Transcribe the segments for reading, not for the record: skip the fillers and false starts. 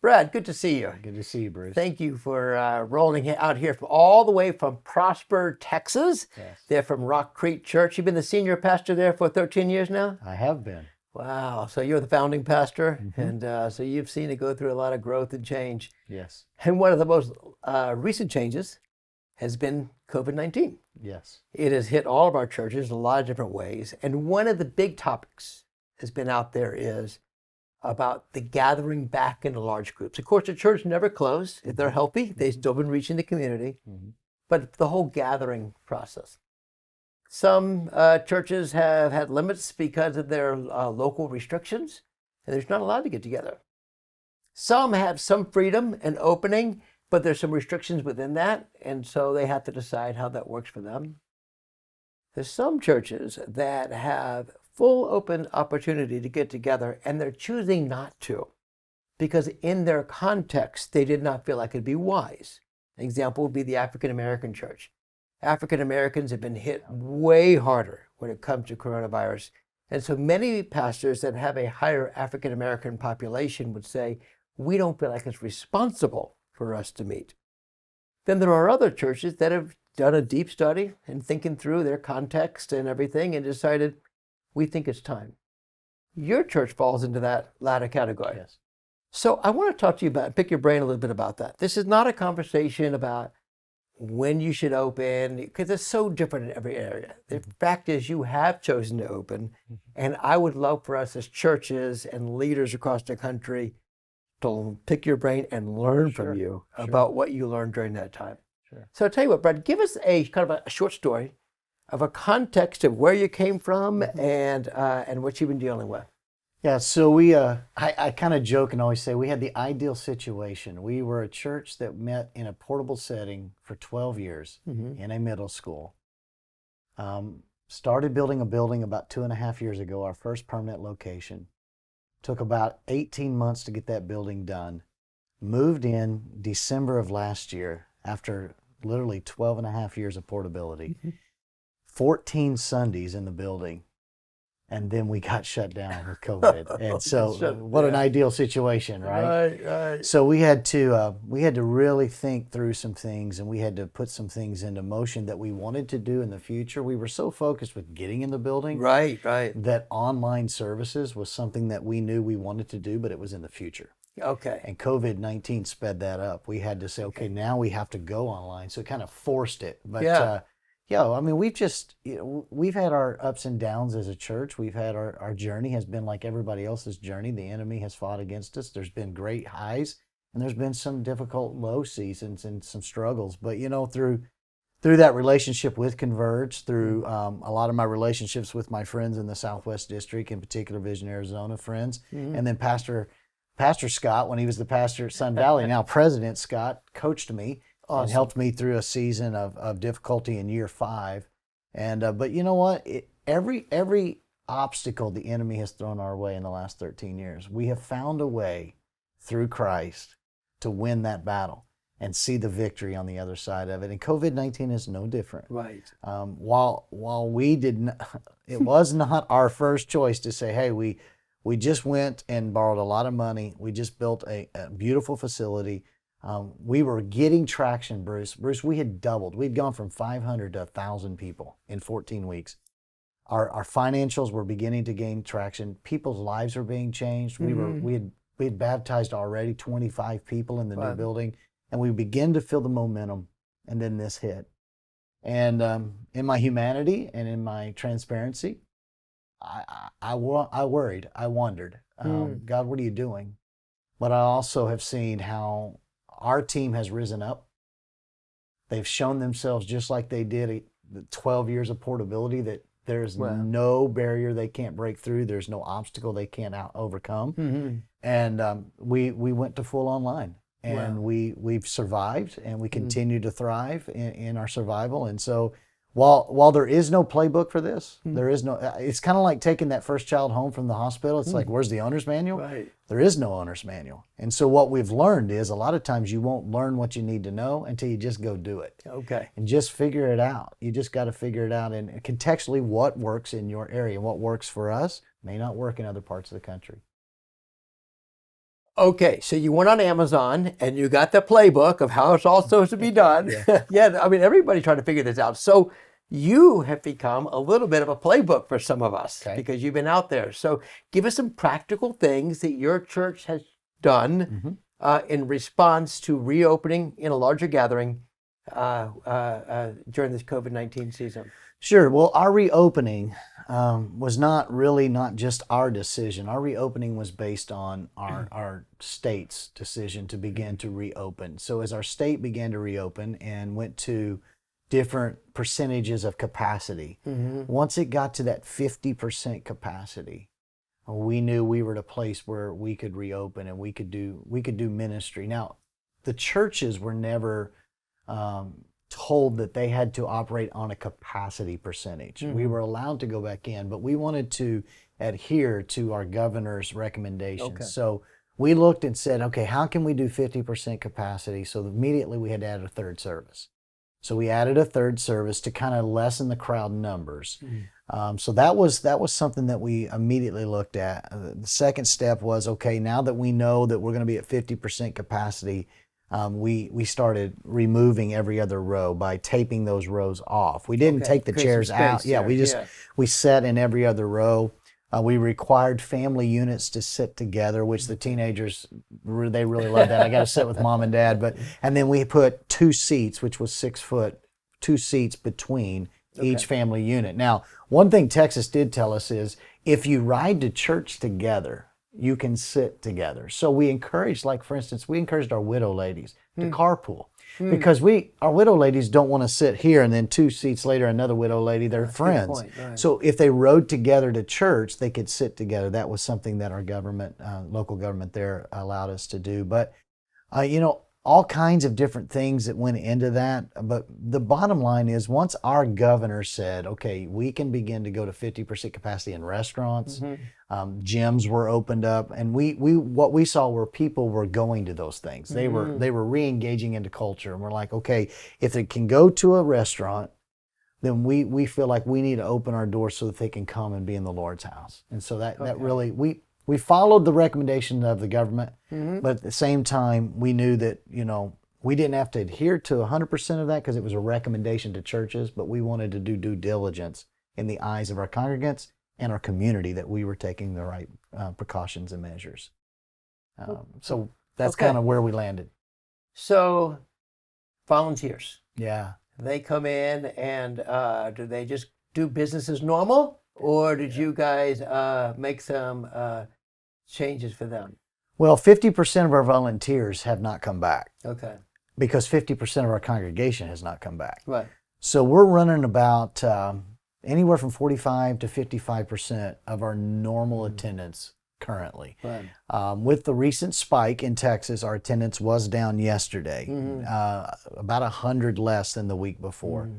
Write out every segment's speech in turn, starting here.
Brad, good to see you. Good to see you, Bruce. Thank you for rolling out here from all the way from Prosper, Texas. Yes. They're from Rock Creek Church. You've been the senior pastor there for 13 years now? I have been. Wow. So you're the founding pastor, Mhm. and so you've seen it go through a lot of growth and change. Yes. And one of the most recent changes has been COVID-19. Yes. It has hit all of our churches in a lot of different ways. And one of the big topics has been out there is about the gathering back into large groups. Of course, the church never closed. If they're healthy, they've still been reaching the community. Mhm. But the whole gathering process. Some churches have had limits because of their local restrictions, and there's not allowed to get together. Some have some freedom and opening, but there's some restrictions within that, and so they have to decide how that works for them. There's some churches that have full open opportunity to get together, and they're choosing not to because in their context, they did not feel like it'd be wise. An example would be the African American church. African Americans have been hit way harder when it comes to coronavirus. And so many pastors that have a higher African American population would say, we don't feel like it's responsible for us to meet. Then there are other churches that have done a deep study and thinking through their context and everything and decided, we think it's time. Your church falls into that latter category. Yes. So I want to talk to you about, pick your brain a little bit about that. This is not a conversation about when you should open, because it's so different in every area. The fact is you have chosen to open, and I would love for us as churches and leaders across the country to pick your brain and learn Sure, from you sure. about what you learned during that time. Sure. So I'll tell you what, Brad, give us a kind of a short story of a context of where you came from and what you've been dealing with. Yeah, so I kind of joke and always say we had the ideal situation. We were a church that met in a portable setting for 12 years in a middle school. Started building a building about 2.5 years ago, our first permanent location. Took about 18 months to get that building done. Moved in December of last year after literally 12.5 years of portability. 14 Sundays in the building. And then we got shut down with COVID. And so what an ideal situation, right? Right. So we had to really think through some things, and we had to put some things into motion that we wanted to do in the future. We were so focused with getting in the building Right. that online services was something that we knew we wanted to do, but it was in the future. Okay. And COVID-19 sped that up. We had to say, okay, now we have to go online. So it kind of forced it. But yeah, I mean, we've had our ups and downs as a church. We've had our journey has been like everybody else's journey. The enemy has fought against us. There's been great highs, and there's been some difficult low seasons and some struggles. But through that relationship with Converge, through a lot of my relationships with my friends in the Southwest District, in particular Vision Arizona friends, and then Pastor Scott, when he was the pastor at Sun Valley, now President Scott, coached me. Awesome. And helped me through a season of difficulty in year 5. And but you know what? Every obstacle the enemy has thrown our way in the last 13 years, we have found a way through Christ to win that battle and see the victory on the other side of it. And COVID-19 is no different. Right. While we didn't, it was not our first choice to say, hey, we just went and borrowed a lot of money. We just built a beautiful facility. We were getting traction, Bruce. We had doubled. We'd gone from 500 to 1,000 people in 14 weeks. Our financials were beginning to gain traction. People's lives were being changed. We had baptized already 25 people in the new building, and we began to feel the momentum. And then this hit. And in my humanity and in my transparency, I worried. I wondered, God, what are you doing? But I also have seen how our team has risen up. They've shown themselves just like they did the 12 years of portability, that there's no barrier they can't break through. There's no obstacle they can't overcome. And we went to full online, and we've survived, and we continue to thrive in our survival. And so while there is no playbook for this, there is no, it's kind of like taking that first child home from the hospital. It's like, where's the owner's manual? Right. There is no owner's manual. And so what we've learned is a lot of times you won't learn what you need to know until you just go do it. Okay. And just figure it out. You just got to figure it out. And contextually, what works in your area, what works for us may not work in other parts of the country. Okay, so you went on Amazon and you got the playbook of how it's all supposed to be done. Yeah. Yeah, I mean, everybody's trying to figure this out. So you have become a little bit of a playbook for some of us Okay. because you've been out there. So give us some practical things that your church has done in response to reopening in a larger gathering during this COVID-19 season. Sure. Well, our reopening was not just our decision. Our reopening was based on our state's decision to begin to reopen. So as our state began to reopen and went to different percentages of capacity, once it got to that 50% capacity, we knew we were at a place where we could reopen and we could do ministry. Now, the churches were never told that they had to operate on a capacity percentage. We were allowed to go back in, but we wanted to adhere to our governor's recommendations. Okay. So we looked and said, okay, how can we do 50% capacity? So immediately we had to add a third service. So we added a third service to kind of lessen the crowd numbers. So that was something that we immediately looked at. The second step was, okay, now that we know that we're going to be at 50% capacity, we started removing every other row by taping those rows off. We didn't take the Create some chairs out. space Yeah, there. we sat in every other row. We required family units to sit together, which the teenagers, they really loved that. I got to sit with mom and dad. And then we put 2 seats, which was 6 foot, 2 seats between each family unit. Now, one thing Texas did tell us is if you ride to church together, you can sit together. So we encouraged, like for instance, we encouraged our widow ladies to carpool. Because our widow ladies don't want to sit here and then 2 seats later another widow lady, they're friends. Right. So if they rode together to church, they could sit together. That was something that our government, local government there allowed us to do. But all kinds of different things that went into that. But the bottom line is once our governor said, okay, we can begin to go to 50% capacity in restaurants, gyms were opened up, and what we saw were people were going to those things. They were re-engaging into culture, and we're like, okay, if they can go to a restaurant, then we feel like we need to open our doors so that they can come and be in the Lord's house. And so that really, we followed the recommendation of the government, but at the same time, we knew that, we didn't have to adhere to 100% of that because it was a recommendation to churches, but we wanted to do due diligence in the eyes of our congregants and our community that we were taking the right precautions and measures. So that's kind of where we landed. So volunteers, Yeah. they come in and do they just do business as normal? Or did you guys make some changes for them? Well, 50% of our volunteers have not come back Okay. because 50% of our congregation has not come back. Right. So we're running about anywhere from 45 to 55% of our normal attendance currently. Right. With the recent spike in Texas, our attendance was down yesterday, about 100 less than the week before.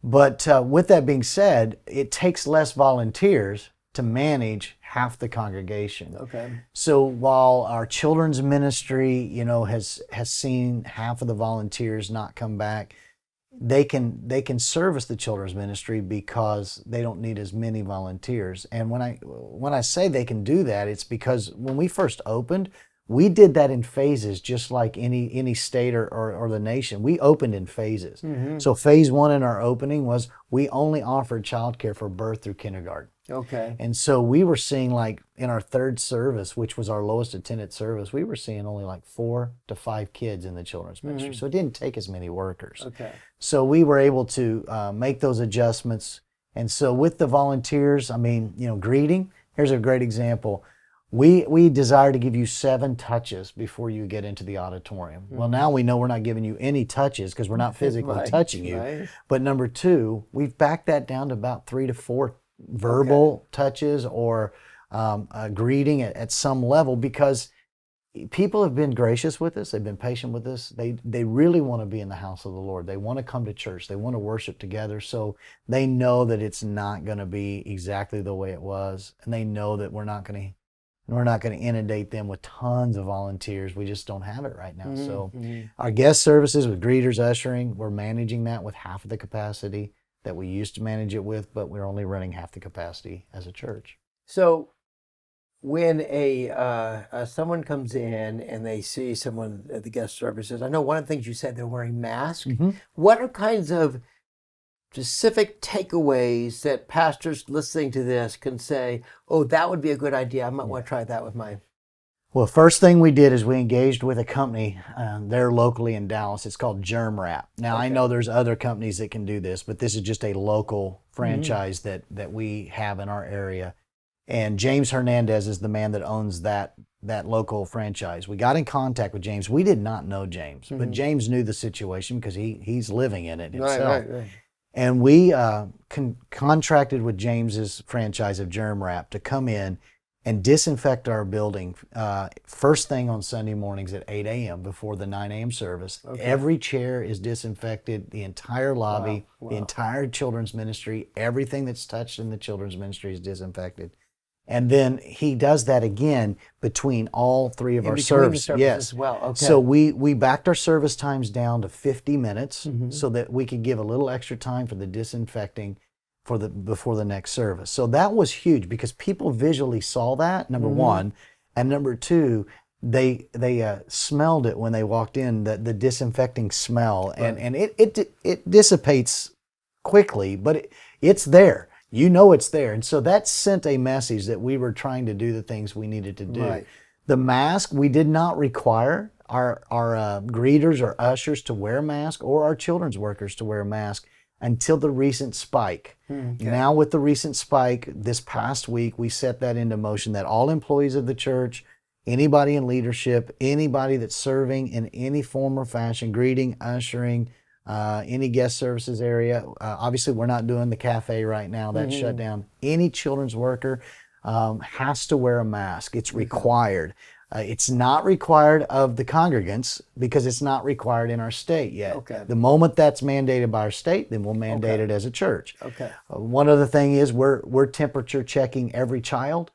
But with that being said, it takes less volunteers to manage half the congregation. Okay. So while our children's ministry, has seen half of the volunteers not come back, they can service the children's ministry because they don't need as many volunteers. And when I say they can do that, it's because when we first opened, we did that in phases, just like any state or the nation. We opened in phases. So phase 1 in our opening was we only offered childcare for birth through kindergarten. Okay. And so we were seeing, like in our third service, which was our lowest attended service, we were seeing only like 4 to 5 kids in the children's ministry. So it didn't take as many workers. Okay. So we were able to make those adjustments. And so with the volunteers, greeting, here's a great example. We desire to give you 7 touches before you get into the auditorium. Well, now we know we're not giving you any touches because we're not physically touching you. Right. But number 2, we've backed that down to about 3 to 4 verbal touches or a greeting at some level, because people have been gracious with us. They've been patient with us. They really want to be in the house of the Lord. They want to come to church. They want to worship together. So they know that it's not going to be exactly the way it was, and they know that we're not going to inundate them with tons of volunteers. We just don't have it right now. So our guest services with greeters, ushering, we're managing that with half of the capacity that we used to manage it with, but we're only running half the capacity as a church. So when someone comes in and they see someone at the guest services, I know one of the things you said, they're wearing masks. What are kinds of specific takeaways that pastors listening to this can say, oh, that would be a good idea. I might want to try that with my... Well, first thing we did is we engaged with a company there locally in Dallas. It's called Germ Wrap. Now, I know there's other companies that can do this, but this is just a local franchise that we have in our area. And James Hernandez is the man that owns that local franchise. We got in contact with James. We did not know James, but James knew the situation because he's living in it himself. Right. And we contracted with James's franchise of Germ Wrap to come in and disinfect our building first thing on Sunday mornings at 8 a.m. before the 9 a.m. service. Every chair is disinfected, the entire lobby, the entire children's ministry, everything that's touched in the children's ministry is disinfected. And then he does that again between all three of our services. Yes, as well. Okay. So we backed our service times down to 50 minutes so that we could give a little extra time for the disinfecting before the next service. So that was huge because people visually saw that, number one, and number two, they smelled it when they walked in, the disinfecting smell, and it dissipates quickly, but it's there. You know it's there. And so that sent a message that we were trying to do the things we needed to do. Right. The mask, we did not require our greeters or ushers to wear a mask or our children's workers to wear a mask until the recent spike. Now with the recent spike, this past week, we set that into motion that all employees of the church, anybody in leadership, anybody that's serving in any form or fashion, greeting, ushering, any guest services area. Obviously, we're not doing the cafe right now. That's shut down. Any children's worker has to wear a mask. It's required. It's not required of the congregants because it's not required in our state yet. Okay. The moment that's mandated by our state, then we'll mandate it as a church. Okay. One other thing is we're temperature checking every child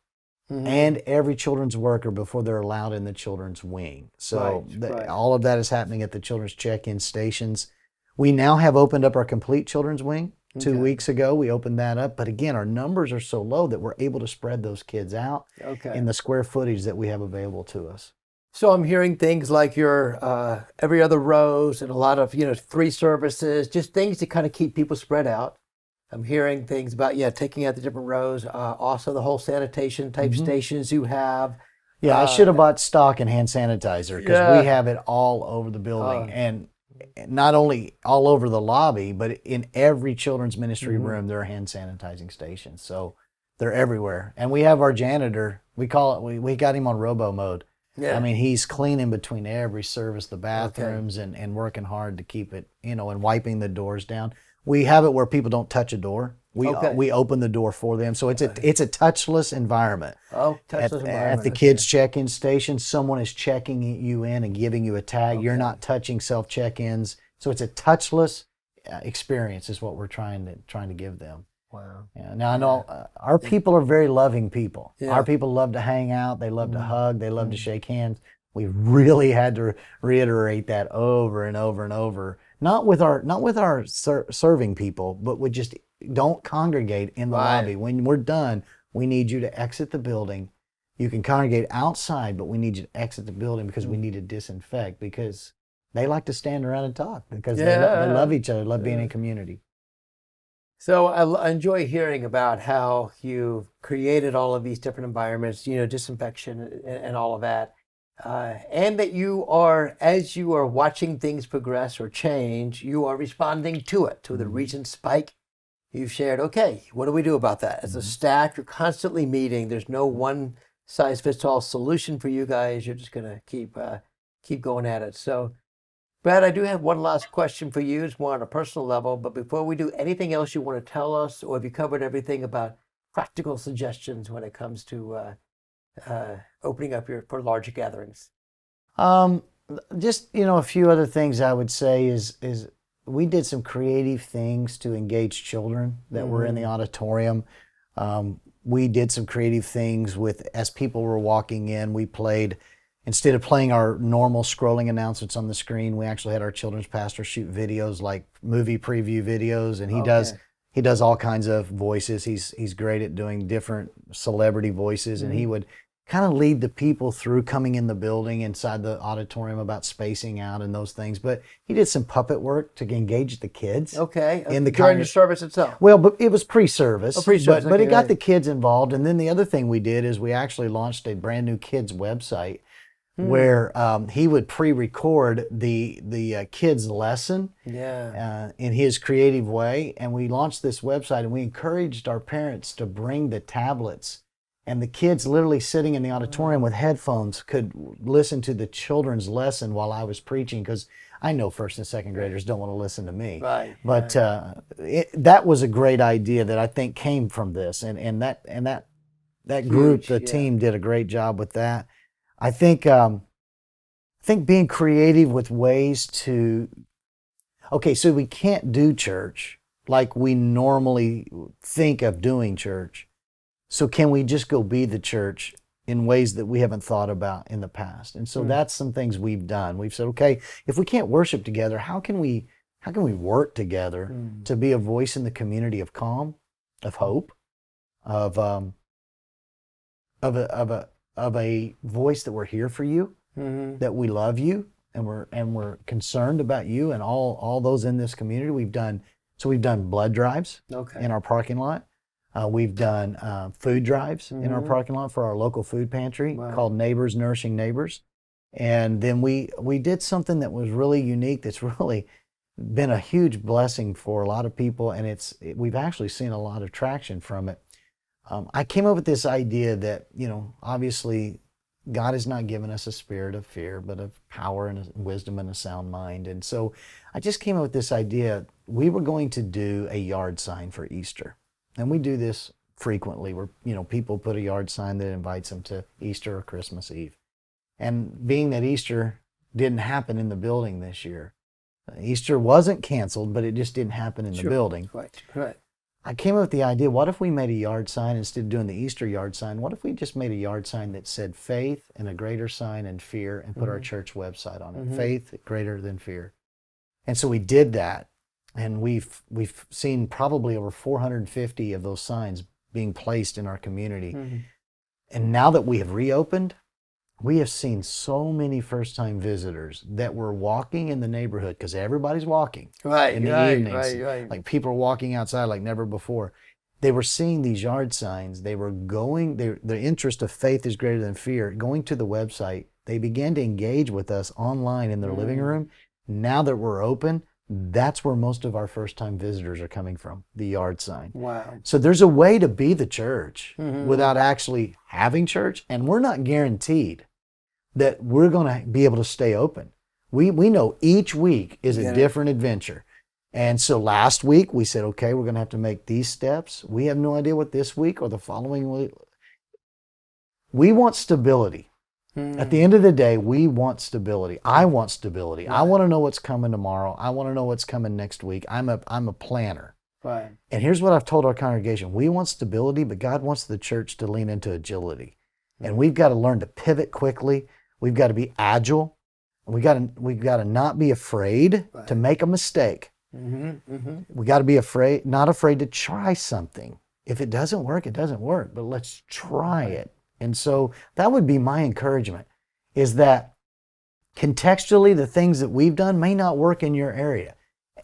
and every children's worker before they're allowed in the children's wing. So all of that is happening at the children's check-in stations. We now have opened up our complete children's wing. 2 weeks ago, we opened that up. But again, our numbers are so low that we're able to spread those kids out in the square footage that we have available to us. So I'm hearing things like your every other rows and a lot of, 3 services, just things to kind of keep people spread out. I'm hearing things about, taking out the different rows. Also the whole sanitation type stations you have. Yeah, I should have bought stock in hand sanitizer because we have it all over the building. And not only all over the lobby, but in every children's ministry room, there are hand sanitizing stations. So they're everywhere. And we have our janitor, we call it, we got him on robo mode. Yeah. I mean, he's cleaning between every service, the bathrooms, and working hard to keep it, and wiping the doors down. We have it where people don't touch a door. We open the door for them. So it's a touchless environment. Oh, touchless environment. At the kids' check-in station, someone is checking you in and giving you a tag. You're not touching self-check-ins. So it's a touchless experience is what we're trying to give them. Wow. Yeah. Now, I know our people are very loving people. Yeah. Our people love to hang out. They love to hug. They love to shake hands. We really had to reiterate that over and over and over. Not with our serving people, but with just don't congregate in the lobby. When we're done, we need you to exit the building. You can congregate outside, but we need you to exit the building because we need to disinfect because they like to stand around and talk because they love each other, love being in community. So I enjoy hearing about how you've created all of these different environments, disinfection and all of that. And that you are, as you are watching things progress or change, you are responding to it, to the recent spike. You've shared, okay, what do we do about that? As a staff, you're constantly meeting. There's no one-size-fits-all solution for you guys. You're just going to keep going at it. So, Brad, I do have one last question for you. It's more on a personal level. But before we do, anything else you want to tell us, or have you covered everything about practical suggestions when it comes to opening up for larger gatherings? Just, a few other things I would say is we did some creative things to engage children that were in the auditorium. We did some creative things as people were walking in, we played, instead of playing our normal scrolling announcements on the screen, we actually had our children's pastor shoot videos like movie preview videos, and he does all kinds of voices. He's great at doing different celebrity voices, and he would kind of lead the people through coming in the building inside the auditorium about spacing out and those things. But he did some puppet work to engage the kids. Okay. In the during the service itself. Well, but it was pre-service. Oh, pre-service. But Okay, it got right. the kids involved. And then the other thing we did is we actually launched a brand new kids website where he would pre-record the kids' lesson in his creative way. And we launched this website, and we encouraged our parents to bring the tablets. And the kids literally sitting in the auditorium with headphones could listen to the children's lesson while I was preaching, because I know first and second graders don't want to listen to me. Right. But that was a great idea that I think came from this, and that group, the team, did a great job with that. I think being creative with ways to. Okay, so we can't do church like we normally think of doing church. So can we just go be the church in ways that we haven't thought about in the past? And so that's some things we've done. We've said, okay, if we can't worship together, how can we work together to be a voice in the community of calm, of hope, of a voice that we're here for you, that we love you, and we're concerned about you and all those in this community. We've done blood drives in our parking lot. We've done food drives in our parking lot for our local food pantry called Neighbors Nourishing Neighbors. And then we did something that was really unique, that's really been a huge blessing for a lot of people, and we've actually seen a lot of traction from it. I came up with this idea that, obviously God has not given us a spirit of fear, but of power and wisdom and a sound mind. And so I just came up with this idea. We were going to do a yard sign for Easter. And we do this frequently where, people put a yard sign that invites them to Easter or Christmas Eve. And being that Easter didn't happen in the building this year, Easter wasn't canceled, but it just didn't happen in the building. Right. I came up with the idea, what if we made a yard sign instead of doing the Easter yard sign? What if we just made a yard sign that said faith and a greater sign and fear, and put our church website on it? Faith greater than fear. And so we did that. And we've seen probably over 450 of those signs being placed in our community. And now that we have reopened, we have seen so many first-time visitors that were walking in the neighborhood, because everybody's walking in the evenings. Right. Like, people are walking outside like never before. They were seeing these yard signs. They were going, their interest of faith is greater than fear, going to the website. They began to engage with us online in their living room. Now that we're open, that's where most of our first-time visitors are coming from, the yard sign. Wow. So there's a way to be the church without actually having church, and we're not guaranteed that we're going to be able to stay open. We know each week is a different adventure. And so last week we said, okay, we're going to have to make these steps. We have no idea what this week or the following week. We want stability. At the end of the day, we want stability. I want stability. I want to know what's coming tomorrow. I want to know what's coming next week. I'm a planner. Right. And here's what I've told our congregation. We want stability, but God wants the church to lean into agility. And we've got to learn to pivot quickly. We've got to be agile. We've got to not be afraid to make a mistake. We got to be not afraid to try something. If it doesn't work, it doesn't work, but let's try it. And so that would be my encouragement, is that contextually the things that we've done may not work in your area.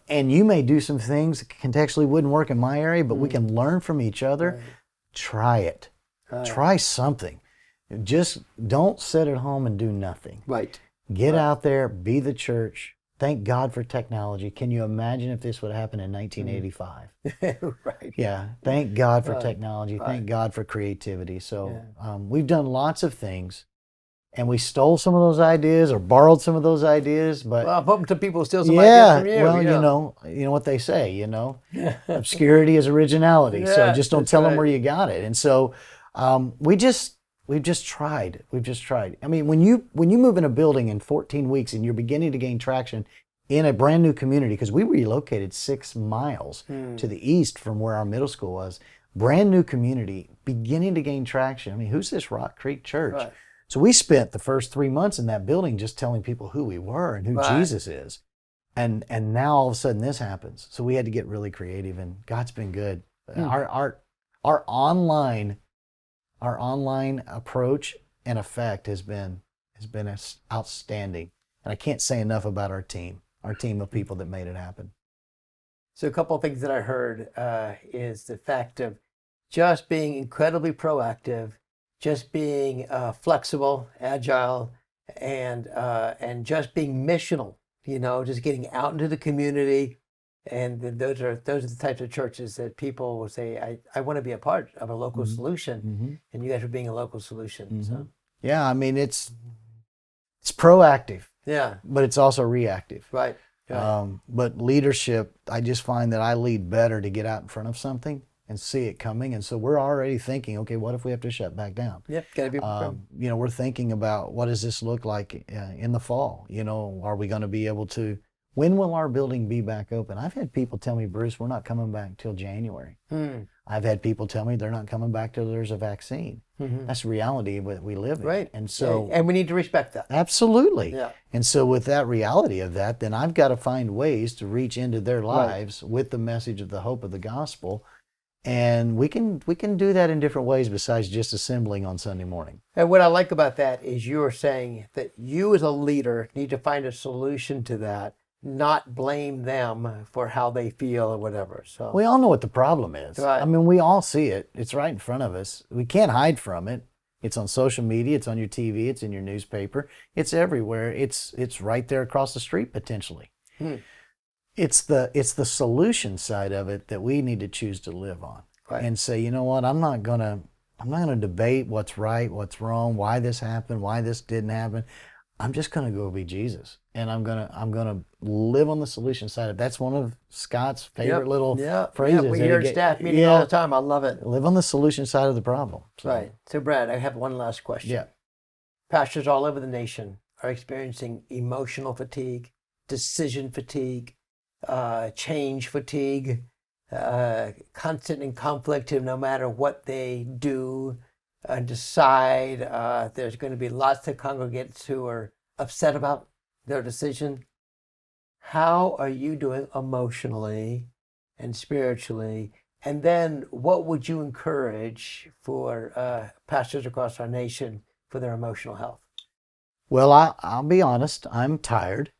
And you may do some things that contextually wouldn't work in my area, but we can learn from each other. Try it. Try something. Just don't sit at home and do nothing. Right. Get out there, be the church. Thank God for technology. Can you imagine if this would happen in 1985? Right. Yeah. Thank God for technology. Thank God for creativity. So we've done lots of things, and we stole some of those ideas or borrowed some of those ideas. But I'm hoping some people steal some ideas from you. Well, you know what they say. Obscurity is originality. So just don't tell them where you got it. And so we've just tried. I mean, when you move in a building in 14 weeks and you're beginning to gain traction in a brand new community, because we relocated 6 miles to the east from where our middle school was, brand new community, beginning to gain traction. I mean, who's this Rock Creek Church? Right. So we spent the first 3 months in that building just telling people who we were and who Jesus is. And now all of a sudden this happens. So we had to get really creative, and God's been good. Our online approach and effect has been outstanding. And I can't say enough about our team of people that made it happen. So a couple of things that I heard is the fact of just being incredibly proactive, just being flexible, agile, and just being missional. Just getting out into the community, and those are the types of churches that people will say, I want to be a part of a local solution, and you guys are being a local solution. So yeah, I mean it's proactive. Yeah, but it's also reactive. Right. But leadership, I just find that I lead better to get out in front of something and see it coming. And so we're already thinking, okay, what if we have to shut back down? Yep, gotta be prepared. We're thinking about what does this look like in the fall? Are we going to be able to, when will our building be back open? I've had people tell me, Bruce, we're not coming back till January. I've had people tell me they're not coming back till there's a vaccine. That's the reality that we live in. Right. And so, and we need to respect that. Absolutely. Yeah. And so with that reality of that, then I've got to find ways to reach into their lives with the message of the hope of the gospel. And we can do that in different ways besides just assembling on Sunday morning. And what I like about that is you are saying that you as a leader need to find a solution to that, not blame them for how they feel or whatever. So we all know what the problem is. Right. I mean, we all see it. It's right in front of us. We can't hide from it. It's on social media. It's on your TV. It's in your newspaper. It's everywhere. It's right there across the street potentially. It's the solution side of it that we need to choose to live on and say, you know what? I'm not gonna debate what's right, what's wrong, why this happened, why this didn't happen. I'm just gonna go be Jesus, and I'm gonna live on the solution side of it. That's one of Scott's favorite little phrases. We hear at staff meeting all the time. I love it. Live on the solution side of the problem. So. Right. So Brad, I have one last question. Yeah. Pastors all over the nation are experiencing emotional fatigue, decision fatigue, change fatigue, constant in conflict no matter what they do and decide. There's going to be lots of congregants who are upset about their decision. How are you doing emotionally and spiritually? And then what would you encourage for pastors across our nation for their emotional health? Well, I'll be honest. I'm tired.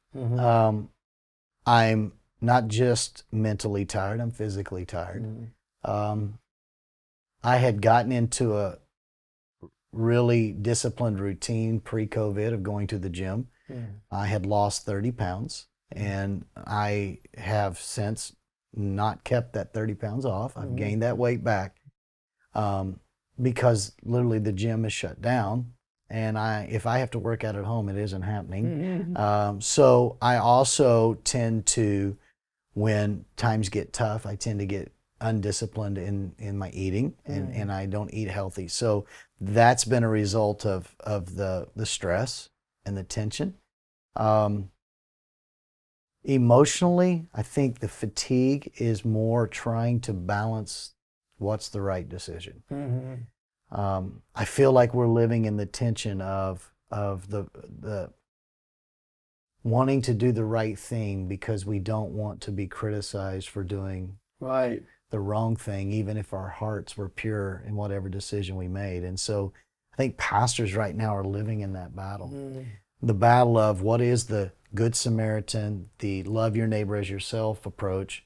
I'm not just mentally tired. I'm physically tired. I had gotten into a really disciplined routine pre-COVID of going to the gym. I had lost 30 pounds, and I have since not kept that 30 pounds off. I've gained that weight back because literally the gym is shut down. And if I have to work out at home, it isn't happening. So I also tend to, when times get tough, I tend to get undisciplined in my eating, and I don't eat healthy. So that's been a result of the stress and the tension. Emotionally, I think the fatigue is more trying to balance what's the right decision. I feel like we're living in the tension of the wanting to do the right thing because we don't want to be criticized for doing the wrong thing, even if our hearts were pure in whatever decision we made. And so I think pastors right now are living in that battle. The battle of what is the Good Samaritan, the love your neighbor as yourself approach.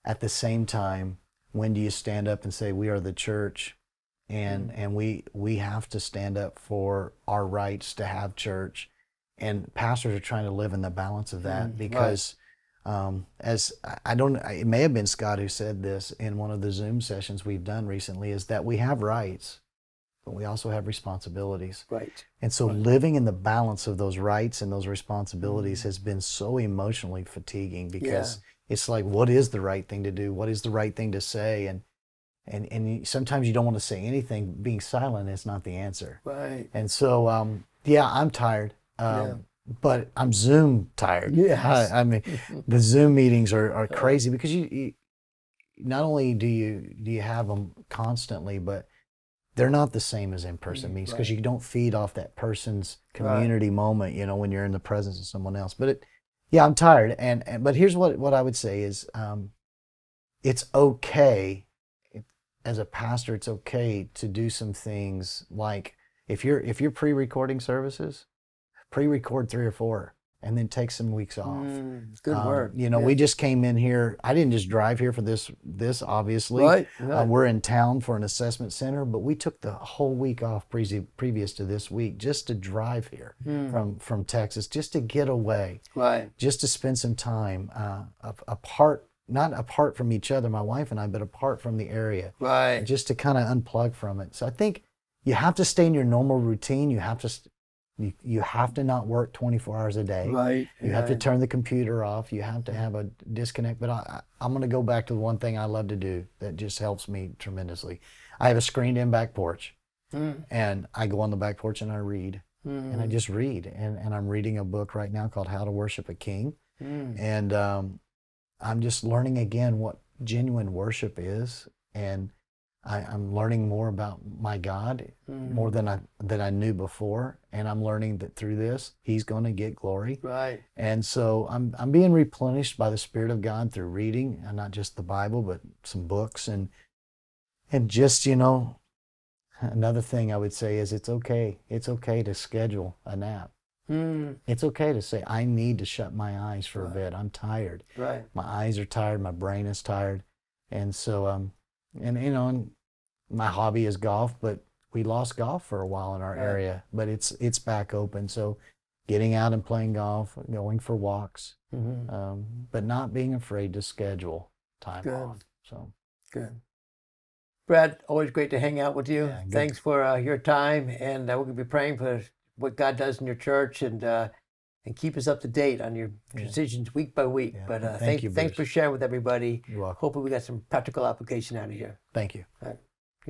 At the same time, when do you stand up and say, we are the church, and we have to stand up for our rights to have church. And pastors are trying to live in the balance of that because it may have been Scott who said this in one of the Zoom sessions we've done recently, is that we have rights, but we also have responsibilities. And so living in the balance of those rights and those responsibilities has been so emotionally fatiguing because it's like, what is the right thing to do? What is the right thing to say? And sometimes you don't want to say anything. Being silent is not the answer. And so, I'm tired. But I'm Zoom tired. I mean, the Zoom meetings are crazy because you not only do you have them constantly, but they're not the same as in-person meetings because you don't feed off that person's community moment, when you're in the presence of someone else. But I'm tired. But here's what I would say is, it's okay as a pastor. It's okay to do some things like, if you're pre-recording services, pre-record 3 or 4 and then take some weeks off. Good word. You know, we just came in here. I didn't just drive here for this obviously. Right. We're in town for an assessment center, but we took the whole week off previous to this week just to drive here from Texas, just to get away. Right. Just to spend some time apart, not apart from each other, my wife and I, but apart from the area. Right. Just to kind of unplug from it. So I think you have to stay in your normal routine. You have to you have to not work 24 hours a day. Right. You have to turn the computer off. You have to have a disconnect. But I'm going to go back to the one thing I love to do that just helps me tremendously. I have a screened-in back porch, and I go on the back porch and I read. And I just read. And I'm reading a book right now called How to Worship a King. And I'm just learning again what genuine worship is. And I'm learning more about my God, more than I knew before, and I'm learning that through this, He's going to get glory. Right. And so I'm being replenished by the Spirit of God through reading, and not just the Bible, but some books, and just, you know, another thing I would say is it's okay to schedule a nap. It's okay to say I need to shut my eyes for a bit. I'm tired. Right. My eyes are tired. My brain is tired, and so and you know, my hobby is golf, but we lost golf for a while in our area, but it's back open. So getting out and playing golf, going for walks, but not being afraid to schedule time off. So good. Brad, always great to hang out with you. Yeah, Thanks for your time, and we're going to be praying for what God does in your church, and keep us up to date on your decisions week by week. Yeah. But Thank you, thanks for sharing with everybody. You're welcome. Hopefully we got some practical application out of here. Thank you. All right.